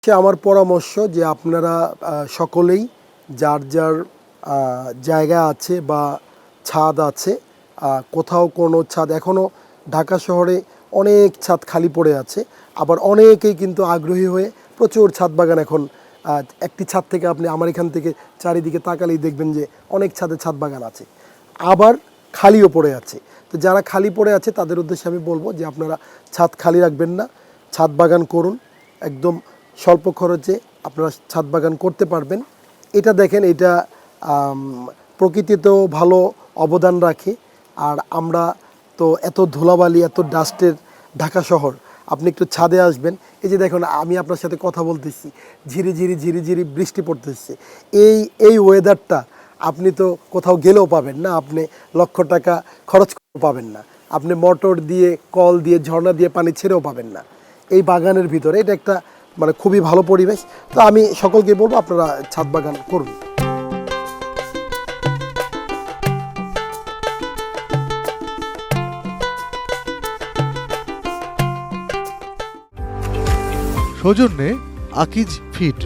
আমার পরামর্শ যে আপনারা সকলেই যার যার জায়গা আছে বা ছাদ আছে, কোথাও কোনো ছাদ এখনও ঢাকা শহরে অনেক ছাদ খালি পড়ে আছে। আবার অনেকেই কিন্তু আগ্রহী হয়ে প্রচুর ছাদ বাগান এখন একটি ছাদ থেকে আপনি আমার এখান থেকে চারিদিকে তাকালেই দেখবেন যে অনেক ছাদে ছাদ বাগান আছে, আবার খালিও পড়ে আছে। তো যারা খালি পড়ে আছে তাদের উদ্দেশ্যে আমি বলবো যে আপনারা ছাদ খালি রাখবেন না, ছাদ বাগান করুন। একদম স্বল্প খরচে আপনারা ছাদ বাগান করতে পারবেন। এটা দেখেন, এটা প্রকৃতিতেও ভালো অবদান রাখে। আর আমরা তো এত ধুলাবালি, এত ডাস্টের ঢাকা শহর, আপনি একটু ছাদে আসবেন, এই যে দেখুন আমি আপনার সাথে কথা বলতেছি, ঝিরি ঝিরি বৃষ্টি পড়তেছে। এই ওয়েদারটা আপনি তো কোথাও গেলেও পাবেন না, আপনি লক্ষ টাকা খরচ করেও পাবেন না, আপনি মোটর দিয়ে, কল দিয়ে, ঝর্ণা দিয়ে পানি ছেড়েও পাবেন না এই বাগানের ভিতরে। এটা একটা মানে খুবই ভালো পরিবেশ। তো আমি সকলকে বলবো আপনারা ছাদ বাগান করুন। সৌজন্যে আকিজ ফিড।